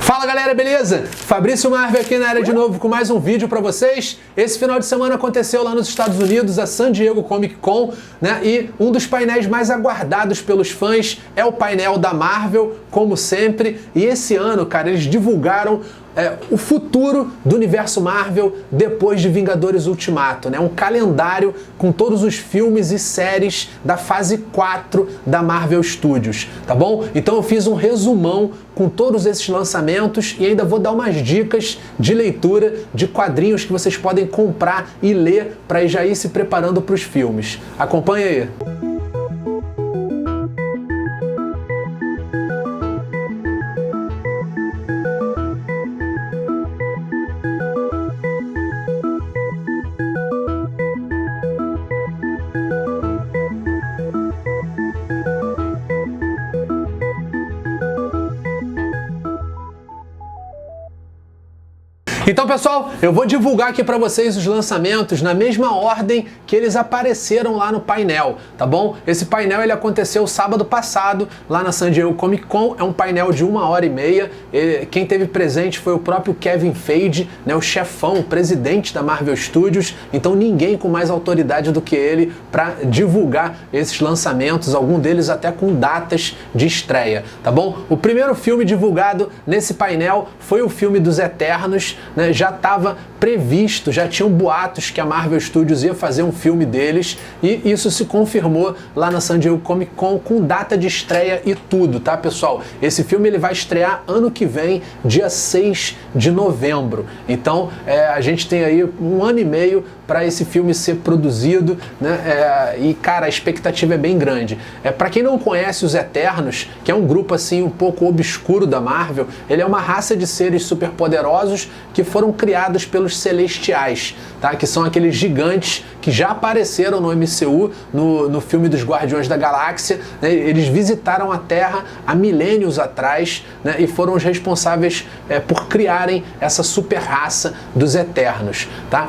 Fala galera, beleza? Fabrício Marvel aqui na área de novo com mais um vídeo pra vocês. Esse final de semana aconteceu lá nos Estados Unidos a San Diego Comic Con, né? E um dos painéis mais aguardados pelos fãs é o painel da Marvel, como sempre. E esse ano, cara, eles divulgaram o futuro do universo Marvel depois de Vingadores Ultimato, né? Um calendário com todos os filmes e séries da fase 4 da Marvel Studios, tá bom? Então eu fiz um resumão com todos esses lançamentos e ainda vou dar umas dicas de leitura de quadrinhos que vocês podem comprar e ler para já ir se preparando para os filmes. Acompanha aí! Então, pessoal, eu vou divulgar aqui para vocês os lançamentos na mesma ordem que eles apareceram lá no painel, tá bom? Esse painel ele aconteceu sábado passado lá na San Diego Comic Con, é um painel de 1h30. Quem teve presente foi o próprio Kevin Feige, né, o chefão, o presidente da Marvel Studios, então ninguém com mais autoridade do que ele para divulgar esses lançamentos, algum deles até com datas de estreia, tá bom? O primeiro filme divulgado nesse painel foi o filme dos Eternos, né, já estava previsto, já tinham boatos que a Marvel Studios ia fazer um filme deles e isso se confirmou lá na San Diego Comic Con com data de estreia e tudo, tá, pessoal? Esse filme ele vai estrear ano que vem, dia 6 de novembro. Então a gente tem aí 1 ano e meio para esse filme ser produzido, né? E cara, a expectativa é bem grande. Para quem não conhece os Eternos, que é um grupo assim um pouco obscuro da Marvel, ele é uma raça de seres superpoderosos que foram criados pelos Celestiais, tá? Que são aqueles gigantes que já apareceram no MCU, no filme dos Guardiões da Galáxia, né? Eles visitaram a Terra há milênios atrás, né? E foram os responsáveis por criarem essa super raça dos Eternos, tá?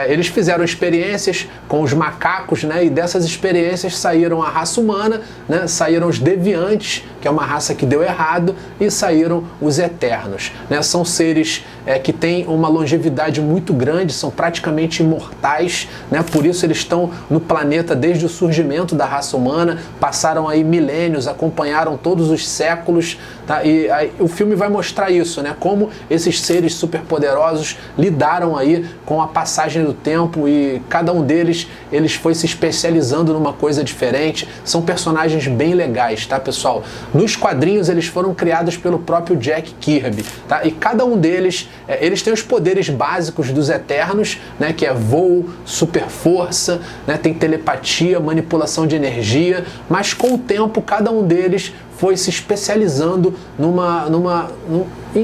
Eles fizeram experiências com os macacos, né? E dessas experiências saíram a raça humana, né? Saíram os Deviantes, que é uma raça que deu errado, e saíram os Eternos, né? São seres que têm uma longevidade muito grande, são praticamente imortais, né? Por isso eles estão no planeta desde o surgimento da raça humana, passaram aí milênios, acompanharam todos os séculos, tá? E aí, o filme vai mostrar isso, né? Como esses seres superpoderosos lidaram aí com a passagem do tempo e cada um deles, eles foi se especializando numa coisa diferente. São personagens bem legais, tá, pessoal? Nos quadrinhos eles foram criados pelo próprio Jack Kirby, tá? E cada um deles, eles têm os poderes básicos dos Eternos, né? Que é voo, super força, né? Tem telepatia, manipulação de energia, mas com o tempo cada um deles foi se especializando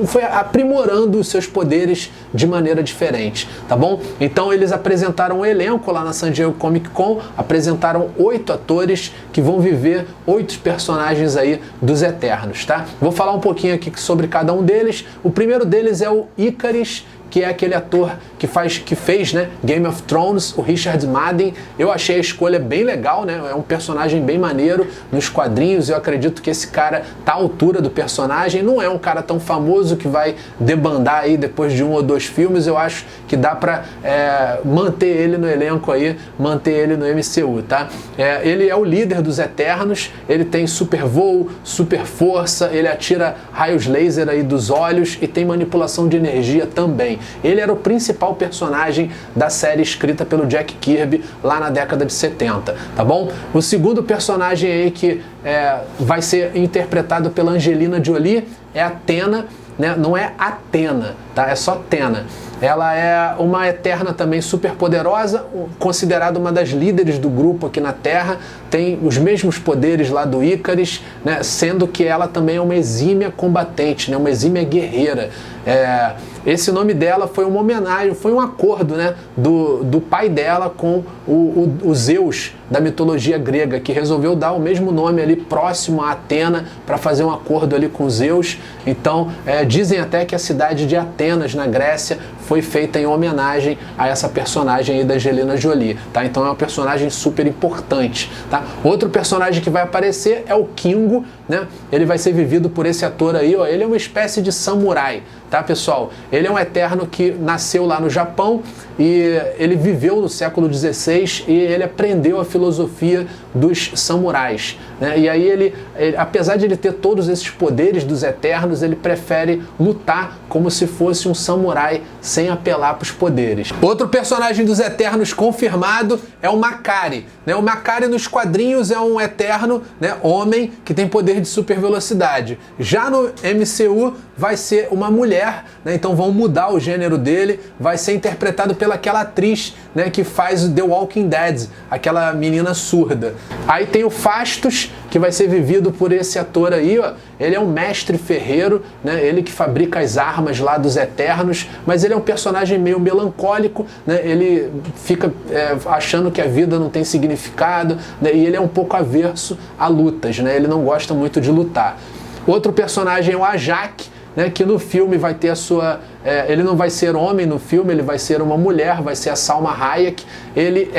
foi aprimorando os seus poderes de maneira diferente, tá bom? Então eles apresentaram um elenco lá na San Diego Comic Con, apresentaram 8 atores que vão viver 8 personagens aí dos Eternos, tá? Vou falar um pouquinho aqui sobre cada um deles. O primeiro deles é o Ikaris, que é aquele ator que fez, né, Game of Thrones, o Richard Madden. Eu achei a escolha bem legal, né? É um personagem bem maneiro nos quadrinhos. Eu acredito que esse cara tá à altura do personagem. Não é um cara tão famoso que vai debandar aí depois de 1 ou 2 filmes. Eu acho que dá pra manter ele no elenco aí, manter ele no MCU, tá? Ele é o líder dos Eternos. Ele tem super voo, super força. Ele atira raios laser aí dos olhos e tem manipulação de energia também. Ele era o principal personagem da série escrita pelo Jack Kirby lá na década de 70, tá bom? O segundo personagem aí que vai ser interpretado pela Angelina Jolie é a Tena, né? Não é Atena, tá? É só Tena. Ela é uma Eterna também super poderosa, considerada uma das líderes do grupo aqui na Terra, tem os mesmos poderes lá do Ikaris, né? Sendo que ela também é uma exímia combatente, né? Uma exímia guerreira. Esse nome dela foi uma homenagem, foi um acordo, né, do pai dela com o Zeus da mitologia grega, que resolveu dar o mesmo nome ali próximo a Atena para fazer um acordo ali com Zeus. Então dizem até que a cidade de Atenas, na Grécia, foi feita em homenagem a essa personagem aí da Angelina Jolie, tá? Então é uma personagem super importante, tá? Outro personagem que vai aparecer é o Kingo, né? Ele vai ser vivido por esse ator aí, ó. Ele é uma espécie de samurai, tá, pessoal? Ele é um Eterno que nasceu lá no Japão e ele viveu no século XVI e ele aprendeu a filosofia dos samurais, né? E aí ele, apesar de ele ter todos esses poderes dos Eternos, ele prefere lutar como se fosse um samurai sem apelar para os poderes. Outro personagem dos Eternos confirmado é o Makkari, né? O Makkari nos quadrinhos é um Eterno, né, homem que tem poder de super velocidade. Já no MCU vai ser uma mulher, né? Então vão mudar o gênero dele, vai ser interpretado pelaquela atriz, né, que faz o The Walking Dead, aquela menina surda. Aí tem o Phastos, que vai ser vivido por esse ator aí, ó. Ele é um mestre ferreiro, né? Ele que fabrica as armas lá dos Eternos, mas ele é um personagem meio melancólico, né? Ele fica achando que a vida não tem significado, né? E ele é um pouco averso a lutas, né? Ele não gosta muito de lutar. Outro personagem é o Ajak, né, que no filme vai ter a sua... ele não vai ser homem no filme, ele vai ser uma mulher, vai ser a Salma Hayek. Ele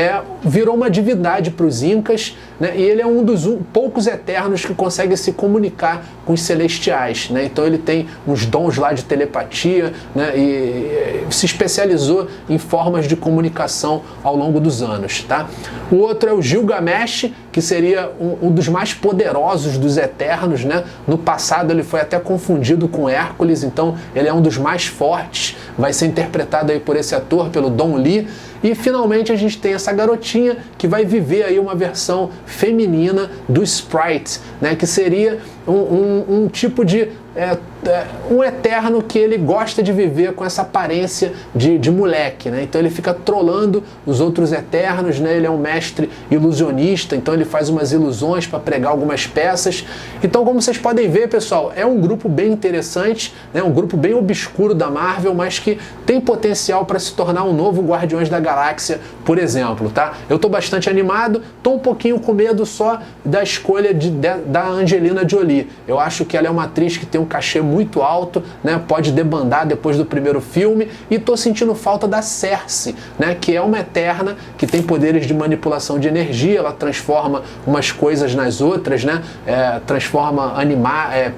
virou uma divindade para os Incas, né, e ele é um dos poucos Eternos que consegue se comunicar com os Celestiais, né? Então ele tem uns dons lá de telepatia, né, e se especializou em formas de comunicação ao longo dos anos, tá? O outro é o Gilgamesh, que seria um dos mais poderosos dos Eternos, né? No passado ele foi até confundido com Hércules, então ele é um dos mais fortes, vai ser interpretado aí por esse ator, pelo Don Lee. E finalmente a gente tem essa garotinha que vai viver aí uma versão feminina do Sprite, né? Que seria um tipo de... um Eterno que ele gosta de viver com essa aparência de moleque, né? Então ele fica trolando os outros Eternos, né? Ele é um mestre ilusionista, então ele faz umas ilusões para pregar algumas peças. Então, como vocês podem ver, pessoal, é um grupo bem interessante, né? Um grupo bem obscuro da Marvel, mas que tem potencial para se tornar um novo Guardiões da Galáxia, por exemplo, tá? Eu tô bastante animado, tô um pouquinho com medo só da escolha da Angelina Jolie. Eu acho que ela é uma atriz que tem um cachê muito alto, né? Pode debandar depois do primeiro filme, e tô sentindo falta da Cersei, né? Que é uma Eterna que tem poderes de manipulação de energia, ela transforma umas coisas nas outras, né? Transforma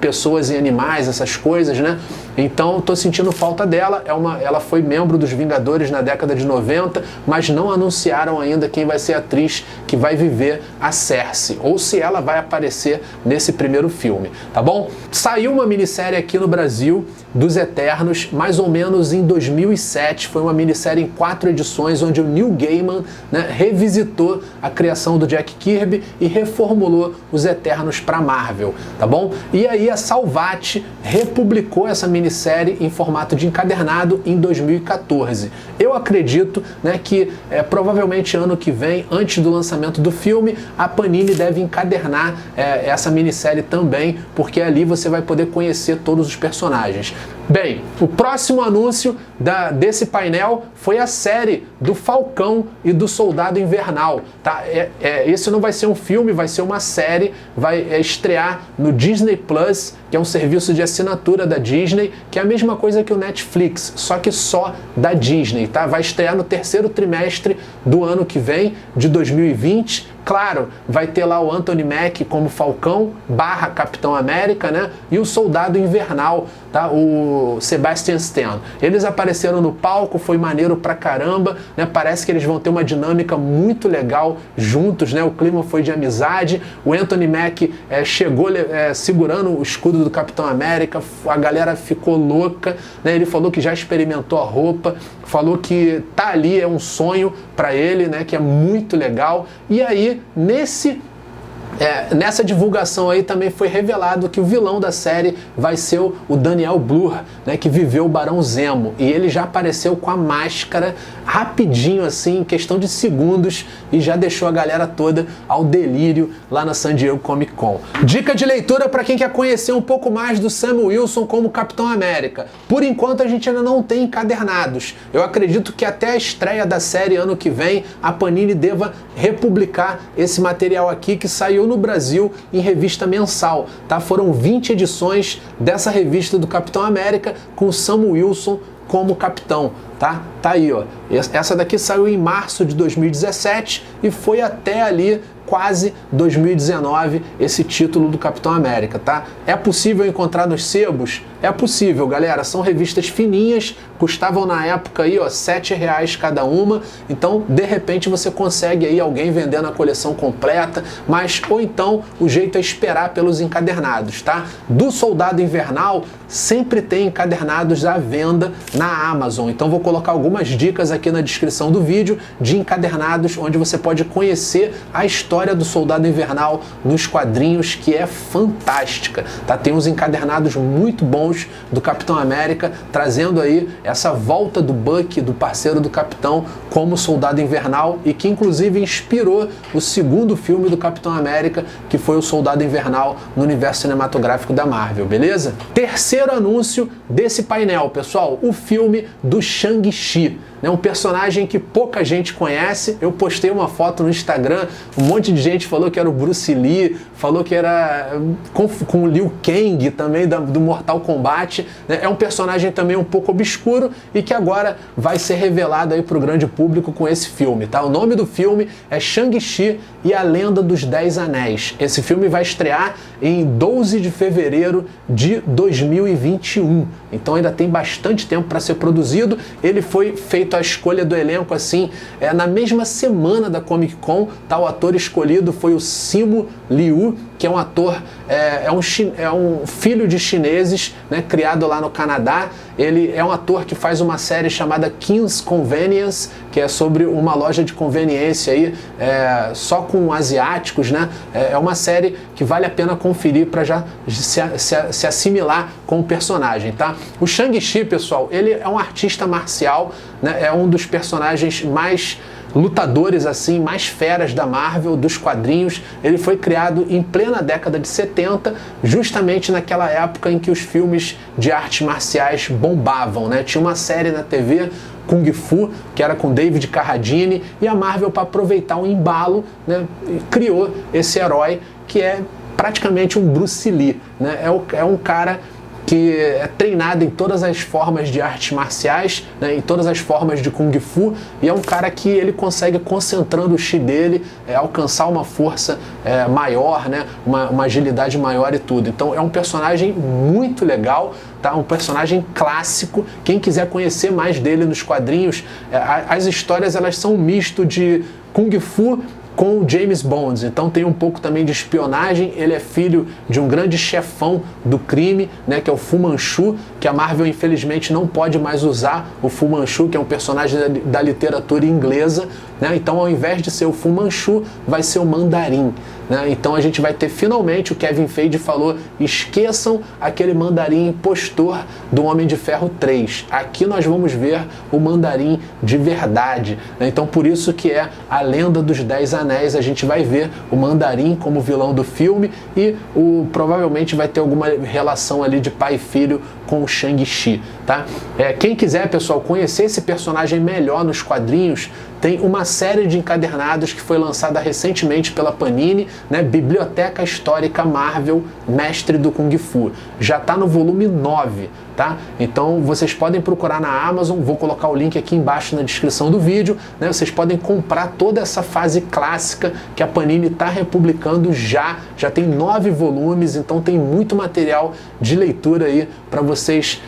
pessoas em animais, essas coisas, né? Então tô sentindo falta dela. Ela foi membro dos Vingadores na década de 90, mas não anunciaram ainda quem vai ser a atriz que vai viver a Cersei, ou se ela vai aparecer nesse primeiro filme, tá bom? Saiu uma minissérie aqui no Brasil dos Eternos, mais ou menos em 2007, foi uma minissérie em 4 edições, onde o Neil Gaiman, né, revisitou a criação do Jack Kirby e reformulou os Eternos para Marvel, tá bom? E aí a Salvat republicou essa minissérie em formato de encadernado em 2014. Eu acredito, né, que provavelmente ano que vem, antes do lançamento do filme, a Panini deve encadernar essa minissérie também, porque ali você vai poder conhecer todos os personagens. Bem, o próximo anúncio desse painel foi a série do Falcão e do Soldado Invernal, tá? Esse não vai ser um filme, vai ser uma série, vai estrear no Disney Plus, que é um serviço de assinatura da Disney, que é a mesma coisa que o Netflix, só que só da Disney, tá? Vai estrear no terceiro trimestre do ano que vem, de 2020. Claro, vai ter lá o Anthony Mackie como Falcão / Capitão América, né? E o Soldado Invernal, tá? O Sebastian Stan. Eles apareceram no palco, foi maneiro pra caramba, né? Parece que eles vão ter uma dinâmica muito legal juntos, né? O clima foi de amizade. O Anthony Mackie chegou segurando o escudo do Capitão América, a galera ficou louca, né? Ele falou que já experimentou a roupa, falou que tá ali, é um sonho pra ele, né? Que é muito legal. E aí, nessa divulgação aí também foi revelado que o vilão da série vai ser o Daniel Blur, né, que viveu o Barão Zemo, e ele já apareceu com a máscara rapidinho assim, em questão de segundos, e já deixou a galera toda ao delírio lá na San Diego Comic Con. Dica de leitura para quem quer conhecer um pouco mais do Sam Wilson como Capitão América. Por enquanto a gente ainda não tem encadernados. Eu acredito que até a estreia da série ano que vem a Panini deva republicar esse material aqui, que saiu no Brasil em revista mensal, tá? Foram 20 edições dessa revista do Capitão América com o Sam Wilson como capitão, tá? Tá aí, ó. Essa daqui saiu em março de 2017 e foi até ali quase 2019 esse título do Capitão América, tá? É possível encontrar nos sebos? É possível, galera. São revistas fininhas, custavam na época aí, ó, R$7 cada uma. Então, de repente, você consegue aí alguém vendendo a coleção completa, mas ou então o jeito é esperar pelos encadernados, tá? Do Soldado Invernal sempre tem encadernados à venda na Amazon. Então, vou colocar algumas dicas aqui na descrição do vídeo de encadernados onde você pode conhecer a história do Soldado Invernal nos quadrinhos, que é fantástica, tá? Tem uns encadernados muito bons do Capitão América, trazendo aí essa volta do Bucky, do parceiro do Capitão, como Soldado Invernal, e que inclusive inspirou o segundo filme do Capitão América, que foi o Soldado Invernal no universo cinematográfico da Marvel, beleza? Terceiro anúncio desse painel, pessoal, o filme do Shang-Chi. Um personagem que pouca gente conhece. Eu postei uma foto no Instagram, um monte de gente falou que era o Bruce Lee, falou que era com o Liu Kang também do Mortal Kombat. É um personagem também um pouco obscuro e que agora vai ser revelado aí para o grande público com esse filme, tá? O nome do filme é Shang-Chi e a Lenda dos 10 Anéis. Esse filme vai estrear em 12 de fevereiro de 2021. Então ainda tem bastante tempo para ser produzido. Ele foi feito a escolha do elenco assim, na mesma semana da Comic Con, tá? O ator escolhido foi o Simu Liu, que é um ator, é um filho de chineses, né, criado lá no Canadá. Ele é um ator que faz uma série chamada King's Convenience, que é sobre uma loja de conveniência aí, só com asiáticos, né? É uma série que vale a pena conferir para já se assimilar com o personagem, tá? O Shang-Chi, pessoal, ele é um artista marcial, né? É um dos personagens mais lutadores assim, mais feras da Marvel, dos quadrinhos. Ele foi criado em plena década de 70, justamente naquela época em que os filmes de artes marciais bombavam, né? Tinha uma série na TV, Kung Fu, que era com David Carradine, e a Marvel, para aproveitar o embalo, né, criou esse herói que é praticamente um Bruce Lee, né? É um cara que é treinado em todas as formas de artes marciais, né, em todas as formas de Kung Fu, e é um cara que ele consegue, concentrando o chi dele, alcançar uma força maior, né, uma agilidade maior e tudo. Então é um personagem muito legal, tá? Um personagem clássico. Quem quiser conhecer mais dele nos quadrinhos, as histórias elas são um misto de Kung Fu com James Bond, então tem um pouco também de espionagem. Ele é filho de um grande chefão do crime, né, que é o Fu Manchu, que a Marvel infelizmente não pode mais usar o Fu Manchu, que é um personagem da literatura inglesa, né? Então ao invés de ser o Fu Manchu, vai ser o Mandarim, né? Então a gente vai ter finalmente, o Kevin Feige falou, esqueçam aquele Mandarim impostor do Homem de Ferro 3. Aqui nós vamos ver o Mandarim de verdade, né? Então por isso que é a Lenda dos 10 Anéis. A gente vai ver o Mandarim como vilão do filme e provavelmente vai ter alguma relação ali de pai e filho com o Shang-Chi, tá? Quem quiser, pessoal, conhecer esse personagem melhor nos quadrinhos, tem uma série de encadernados que foi lançada recentemente pela Panini, né? Biblioteca Histórica Marvel, Mestre do Kung Fu. Já está no volume 9, tá? Então vocês podem procurar na Amazon, vou colocar o link aqui embaixo na descrição do vídeo, né? Vocês podem comprar toda essa fase clássica que a Panini está republicando já tem 9 volumes, então tem muito material de leitura aí para vocês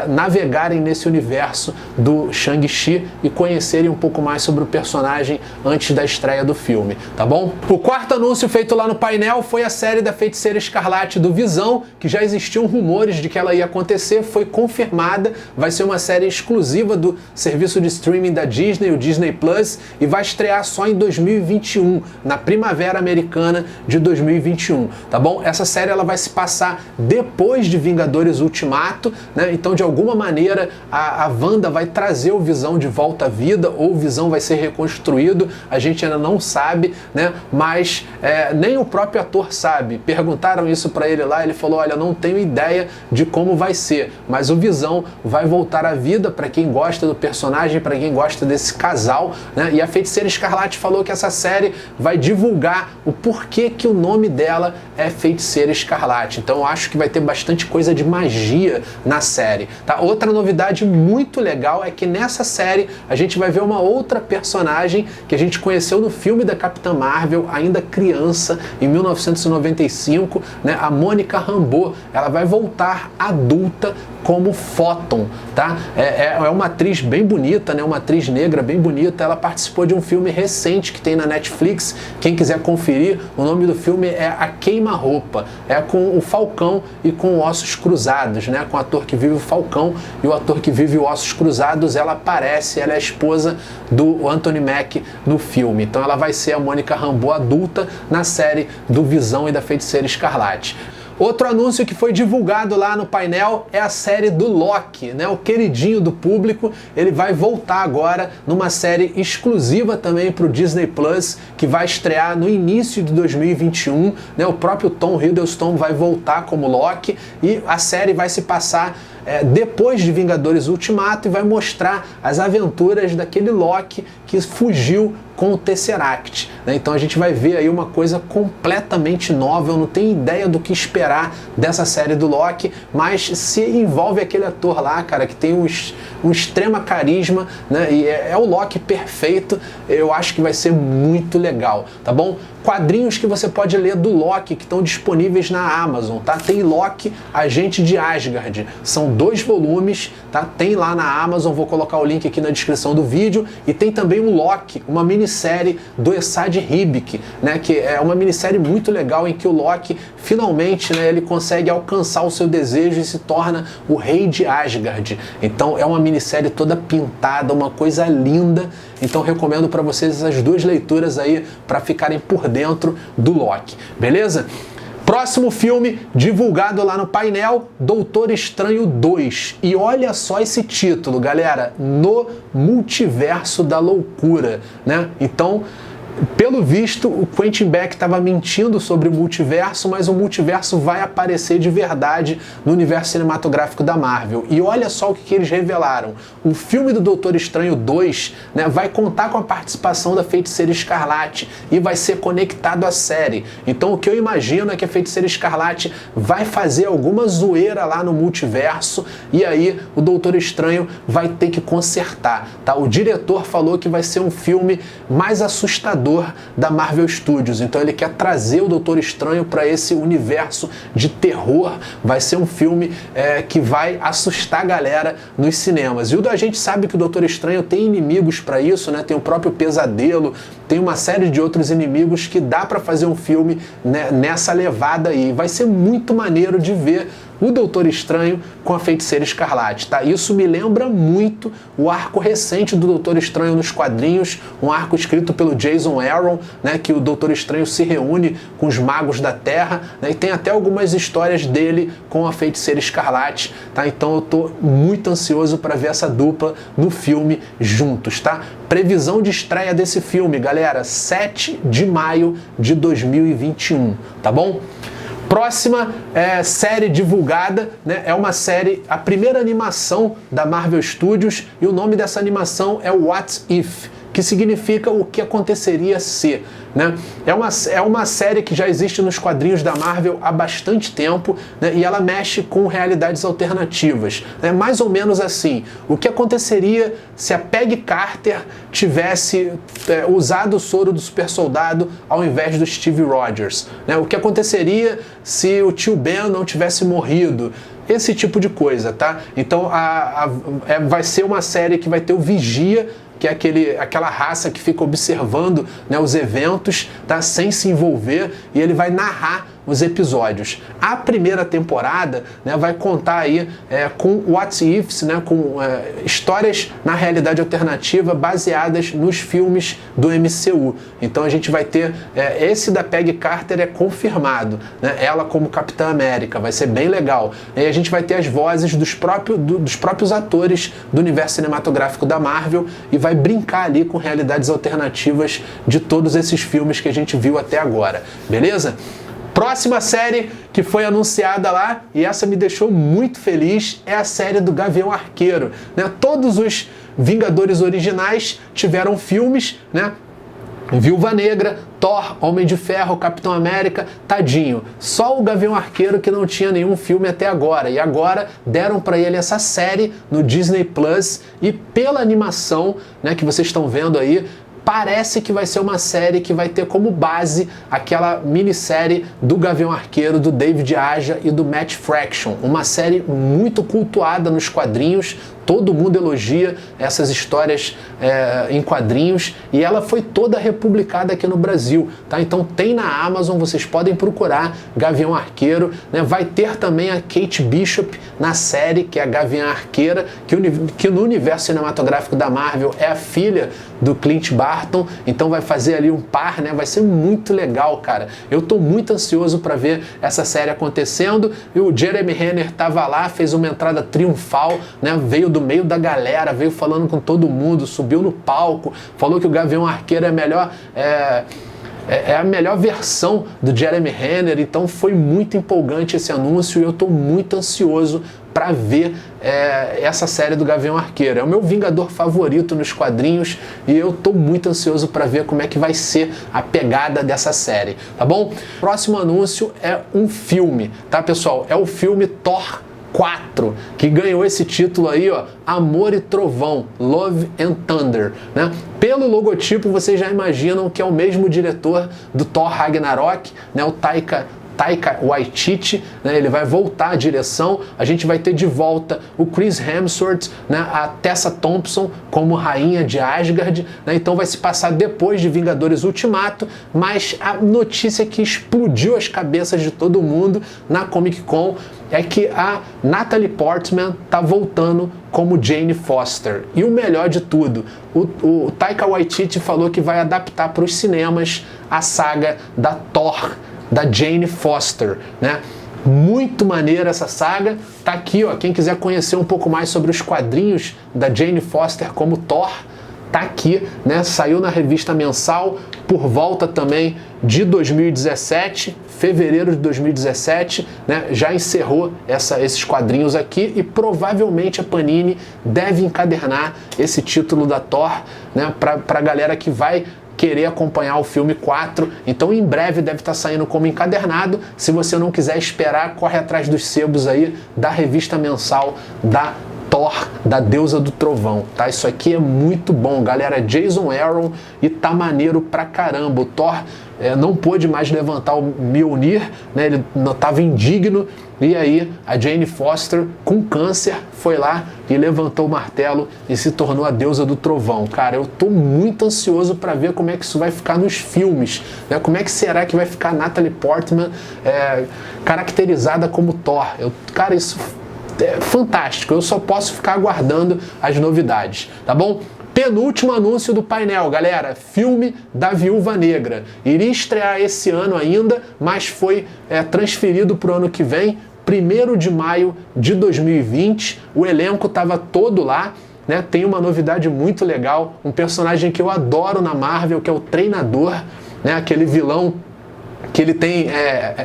navegarem nesse universo do Shang-Chi e conhecerem um pouco mais sobre o personagem antes da estreia do filme, tá bom? O quarto anúncio feito lá no painel foi a série da Feiticeira Escarlate do Visão, que já existiam rumores de que ela ia acontecer, foi confirmada, vai ser uma série exclusiva do serviço de streaming da Disney, o Disney Plus, e vai estrear só em 2021, na primavera americana de 2021, tá bom? Essa série ela vai se passar depois de Vingadores Ultimato, né? Então de alguma maneira a Wanda vai trazer o Visão de volta à vida, ou o Visão vai ser reconstruído, a gente ainda não sabe, né? Mas nem o próprio ator sabe. Perguntaram isso para ele lá, ele falou, olha, eu não tenho ideia de como vai ser, mas o Visão vai voltar à vida, para quem gosta do personagem, para quem gosta desse casal, né? E a Feiticeira Escarlate falou que essa série vai divulgar o porquê que o nome dela é Feiticeira Escarlate. Então eu acho que vai ter bastante coisa de magia na série. série, tá? Outra novidade muito legal é que nessa série a gente vai ver uma outra personagem que a gente conheceu no filme da Capitã Marvel, ainda criança, em 1995, né? A Monica Rambeau. Ela vai voltar adulta como Photon, tá? É uma atriz bem bonita, né? Uma atriz negra bem bonita. Ela participou de um filme recente que tem na Netflix. Quem quiser conferir, o nome do filme é A Queima-Roupa. É com o Falcão e com Ossos Cruzados, né? Com o ator que vive o Falcão e o ator que vive o Ossos Cruzados. Ela aparece, ela é a esposa do Anthony Mack no filme. Então ela vai ser a Monica Rambeau adulta na série do Visão e da Feiticeira Escarlate. Outro anúncio que foi divulgado lá no painel é a série do Loki, né? O queridinho do público. Ele vai voltar agora numa série exclusiva também para o Disney Plus, que vai estrear no início de 2021, né? O próprio Tom Hiddleston vai voltar como Loki e a série vai se passar depois de Vingadores Ultimato e vai mostrar as aventuras daquele Loki que fugiu com o Tesseract, né? Então a gente vai ver aí uma coisa completamente nova. Eu não tenho ideia do que esperar dessa série do Loki, mas se envolve aquele ator lá, cara, que tem um extremo carisma, né? E é o Loki perfeito. Eu acho que vai ser muito legal, tá bom? Quadrinhos que você pode ler do Loki que estão disponíveis na Amazon, tá? Tem Loki, Agente de Asgard. São 2 volumes, tá? Tem lá na Amazon, vou colocar o link aqui na descrição do vídeo. E tem também o Loki, uma minissérie do Esad Ribic, né? Que é uma minissérie muito legal em que o Loki finalmente, né, ele consegue alcançar o seu desejo e se torna o rei de Asgard. Então é uma minissérie toda pintada, uma coisa linda. Então recomendo para vocês essas 2 leituras aí para ficarem por dentro do Loki, beleza? Próximo filme divulgado lá no painel, Doutor Estranho 2. E olha só esse título, galera, No Multiverso da Loucura, né? Então, pelo visto, o Quentin Beck estava mentindo sobre o multiverso, mas o multiverso vai aparecer de verdade no universo cinematográfico da Marvel. E olha só o que eles revelaram. O filme do Doutor Estranho 2, né, vai contar com a participação da Feiticeira Escarlate e vai ser conectado à série. Então o que eu imagino é que a Feiticeira Escarlate vai fazer alguma zoeira lá no multiverso e aí o Doutor Estranho vai ter que consertar, tá? O diretor falou que vai ser um filme mais assustador da Marvel Studios, então ele quer trazer o Doutor Estranho para esse universo de terror. Vai ser um filme que vai assustar a galera nos cinemas. E a gente sabe que o Doutor Estranho tem inimigos para isso, né? Tem o próprio Pesadelo, tem uma série de outros inimigos que dá para fazer um filme, né, nessa levada aí. Vai ser muito maneiro de ver o Doutor Estranho com a Feiticeira Escarlate, tá? Isso me lembra muito o arco recente do Doutor Estranho nos quadrinhos, um arco escrito pelo Jason Aaron, né, que o Doutor Estranho se reúne com os magos da Terra, né, e tem até algumas histórias dele com a Feiticeira Escarlate, tá? Então eu tô muito ansioso para ver essa dupla no filme juntos, tá? Previsão de estreia desse filme, galera, 7 de maio de 2021, tá bom? Próxima série divulgada, né, é uma série, a primeira animação da Marvel Studios, e o nome dessa animação é What If, que significa o que aconteceria se, né? É uma série que já existe nos quadrinhos da Marvel há bastante tempo, né? E ela mexe com realidades alternativas, né? Mais ou menos assim, o que aconteceria se a Peggy Carter tivesse usado o soro do super soldado ao invés do Steve Rogers, né? O que aconteceria se o tio Ben não tivesse morrido, esse tipo de coisa, tá? Então vai ser uma série que vai ter o Vigia, que é aquela raça que fica observando, né, os eventos, tá, sem se envolver, e ele vai narrar os episódios. A primeira temporada, né, vai contar aí com What Ifs, né, com histórias na realidade alternativa baseadas nos filmes do MCU. Então a gente vai ter esse da Peggy Carter é confirmado, né, ela como Capitã América, vai ser bem legal. E a gente vai ter as vozes dos próprios atores do universo cinematográfico da Marvel e vai brincar ali com realidades alternativas de todos esses filmes que a gente viu até agora, beleza? Próxima série que foi anunciada lá, e essa me deixou muito feliz, é a série do Gavião Arqueiro, né? Todos os Vingadores originais tiveram filmes, né? Viúva Negra, Thor, Homem de Ferro, Capitão América, tadinho. Só o Gavião Arqueiro que não tinha nenhum filme até agora. E agora deram para ele essa série no Disney Plus e pela animação, né, que vocês estão vendo aí, parece que vai ser uma série que vai ter como base aquela minissérie do Gavião Arqueiro, do David Aja e do Matt Fraction. Uma série muito cultuada nos quadrinhos, todo mundo elogia essas histórias em quadrinhos e ela foi toda republicada aqui no Brasil, tá? Então tem na Amazon, vocês podem procurar Gavião Arqueiro, né? Vai ter também a Kate Bishop na série, que é a Gavião Arqueira, que no universo cinematográfico da Marvel é a filha do Clint Barton, então vai fazer ali um par, né? Vai ser muito legal, cara. Eu tô muito ansioso para ver essa série acontecendo. E o Jeremy Renner tava lá, fez uma entrada triunfal, né? Veio do meio da galera, veio falando com todo mundo, subiu no palco, falou que o Gavião Arqueiro é a melhor versão do Jeremy Renner, então foi muito empolgante esse anúncio e eu estou muito ansioso para ver essa série do Gavião Arqueiro. É o meu Vingador favorito nos quadrinhos e eu estou muito ansioso para ver como é que vai ser a pegada dessa série, tá bom? Próximo anúncio é um filme, tá, pessoal? É o filme Thor 4, que ganhou esse título aí, ó, Amor e Trovão, Love and Thunder, né? Pelo logotipo vocês já imaginam que é o mesmo diretor do Thor Ragnarok, né? O Taika Waititi, né? Ele vai voltar à direção. A gente vai ter de volta o Chris Hemsworth, né? A Tessa Thompson como rainha de Asgard, né? Então vai se passar depois de Vingadores Ultimato, mas a notícia que explodiu as cabeças de todo mundo na Comic Con é que a Natalie Portman tá voltando como Jane Foster. E o melhor de tudo, o Taika Waititi falou que vai adaptar para os cinemas a saga da Thor, da Jane Foster, né? Muito maneira essa saga. Tá aqui, ó, quem quiser conhecer um pouco mais sobre os quadrinhos da Jane Foster como Thor, tá aqui, né? Saiu na revista mensal por volta também de 2017, fevereiro de 2017, né? Já encerrou esses quadrinhos aqui e provavelmente a Panini deve encadernar esse título da Thor, né? Pra galera que vai querer acompanhar o filme 4, então em breve deve estar saindo como encadernado. Se você não quiser esperar, corre atrás dos sebos aí da revista mensal da Thor, da Deusa do Trovão, tá? Isso aqui é muito bom, galera. Jason Aaron e tá maneiro pra caramba. O Thor não pôde mais levantar o Mjolnir, né? Ele estava indigno, e aí a Jane Foster, com câncer, foi lá e levantou o martelo e se tornou a Deusa do Trovão. Cara, eu tô muito ansioso para ver como é que isso vai ficar nos filmes, né? Como é que será que vai ficar a Natalie Portman caracterizada como Thor? Cara, isso é fantástico. Eu só posso ficar aguardando as novidades, tá bom? Penúltimo anúncio do painel, galera, filme da Viúva Negra. Iria estrear esse ano ainda, mas foi transferido para o ano que vem, 1º de maio de 2020. O elenco estava todo lá, né? Tem uma novidade muito legal, um personagem que eu adoro na Marvel, que é o Treinador, né? Aquele vilão que ele tem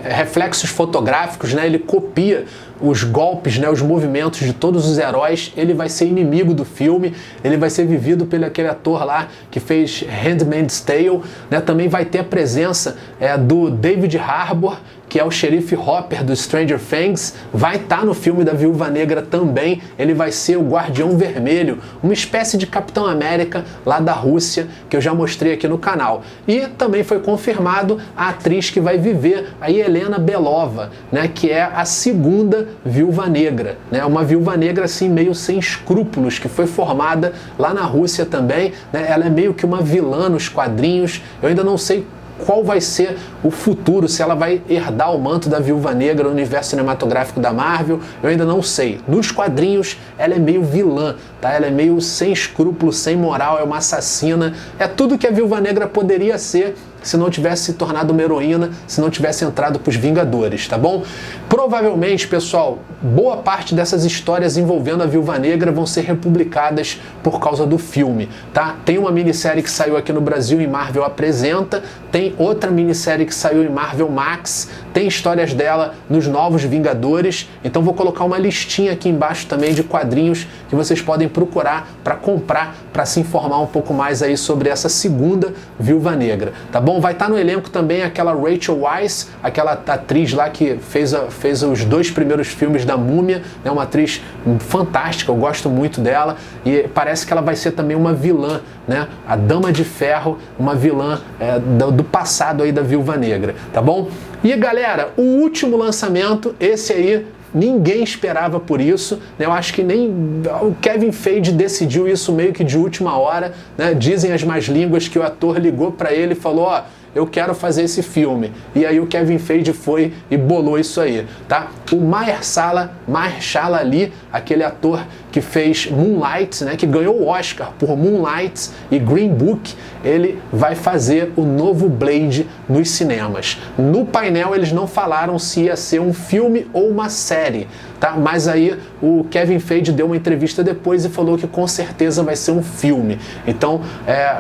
reflexos fotográficos, né? Ele copia os golpes, né, os movimentos de todos os heróis. Ele vai ser inimigo do filme, ele vai ser vivido pelo aquele ator lá que fez Handmaid's Tale, né? Também vai ter a presença do David Harbour, que é o xerife Hopper do Stranger Things, vai estar no filme da Viúva Negra também. Ele vai ser o Guardião Vermelho, uma espécie de Capitão América lá da Rússia, que eu já mostrei aqui no canal. E também foi confirmado a atriz que vai viver, a Helena Belova, né, que é a segunda Viúva Negra, né, uma Viúva Negra assim meio sem escrúpulos, que foi formada lá na Rússia também, né. Ela é meio que uma vilã nos quadrinhos. Eu ainda não sei qual vai ser o futuro, se ela vai herdar o manto da Viúva Negra no universo cinematográfico da Marvel, eu ainda não sei. Nos quadrinhos, ela é meio vilã, tá? Ela é meio sem escrúpulos, sem moral, é uma assassina, é tudo que a Viúva Negra poderia ser se não tivesse se tornado uma heroína, se não tivesse entrado para os Vingadores, tá bom? Provavelmente, pessoal, boa parte dessas histórias envolvendo a Viúva Negra vão ser republicadas por causa do filme, tá? Tem uma minissérie que saiu aqui no Brasil em Marvel Apresenta, tem outra minissérie que saiu em Marvel Max, tem histórias dela nos Novos Vingadores, então vou colocar uma listinha aqui embaixo também de quadrinhos que vocês podem procurar para comprar, para se informar um pouco mais aí sobre essa segunda Viúva Negra, tá bom? Vai estar no elenco também aquela Rachel Weisz, aquela atriz lá que fez os 2 primeiros filmes da Múmia, né? Uma atriz fantástica, eu gosto muito dela, e parece que ela vai ser também uma vilã, né? A Dama de Ferro, uma vilã do passado aí da Viúva Negra, tá bom? E galera, o último lançamento, esse aí, ninguém esperava por isso, né? Eu acho que nem o Kevin Feige decidiu isso meio que de última hora, né? Dizem as más línguas que o ator ligou para ele e falou, ó, eu quero fazer esse filme. E aí o Kevin Feige foi e bolou isso aí, tá? O Mahershala Ali, aquele ator que fez Moonlight, né, que ganhou o Oscar por Moonlight e Green Book, ele vai fazer o novo Blade nos cinemas. No painel eles não falaram se ia ser um filme ou uma série, tá? Mas aí o Kevin Feige deu uma entrevista depois e falou que com certeza vai ser um filme. Então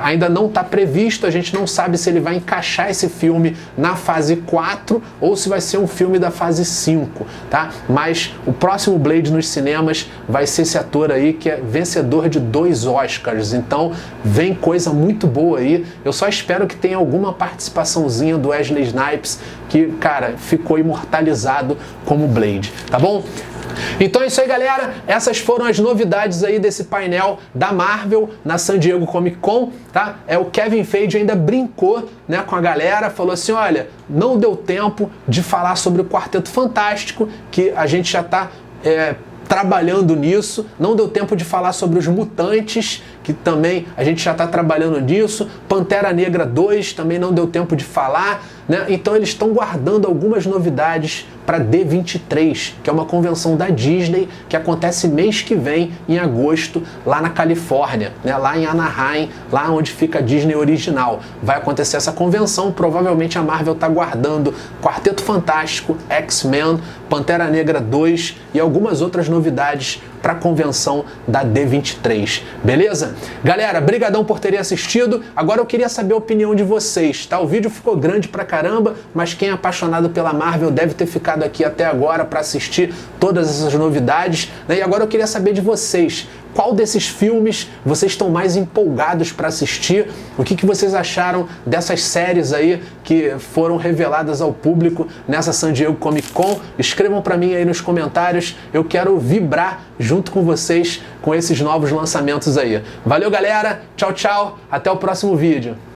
ainda não está previsto, a gente não sabe se ele vai encaixar esse filme na fase 4 ou se vai ser um filme da fase 5, tá? Mas o próximo Blade nos cinemas vai ser esse ator aí que é vencedor de 2 Oscars, então vem coisa muito boa aí. Eu só espero que tenha alguma participaçãozinha do Wesley Snipes, que, cara, ficou imortalizado como Blade, tá bom? Então é isso aí, galera, essas foram as novidades aí desse painel da Marvel na San Diego Comic Con, tá? O Kevin Feige ainda brincou, né, com a galera, falou assim, olha, não deu tempo de falar sobre o Quarteto Fantástico, que a gente já tá trabalhando nisso, não deu tempo de falar sobre os Mutantes, que também a gente já está trabalhando nisso, Pantera Negra 2 também não deu tempo de falar, né? Então eles estão guardando algumas novidades para D23, que é uma convenção da Disney que acontece mês que vem, em agosto, lá na Califórnia, né? Lá em Anaheim, lá onde fica a Disney original. Vai acontecer essa convenção, provavelmente a Marvel está guardando Quarteto Fantástico, X-Men, Pantera Negra 2 e algumas outras novidades para a convenção da D23, beleza? Galera, brigadão por terem assistido. Agora eu queria saber a opinião de vocês, tá? O vídeo ficou grande pra caramba, mas quem é apaixonado pela Marvel deve ter ficado aqui até agora para assistir todas essas novidades, né? E agora eu queria saber de vocês. Qual desses filmes vocês estão mais empolgados para assistir? O que vocês acharam dessas séries aí que foram reveladas ao público nessa San Diego Comic Con? Escrevam para mim aí nos comentários. Eu quero vibrar junto com vocês com esses novos lançamentos aí. Valeu, galera. Tchau, tchau. Até o próximo vídeo.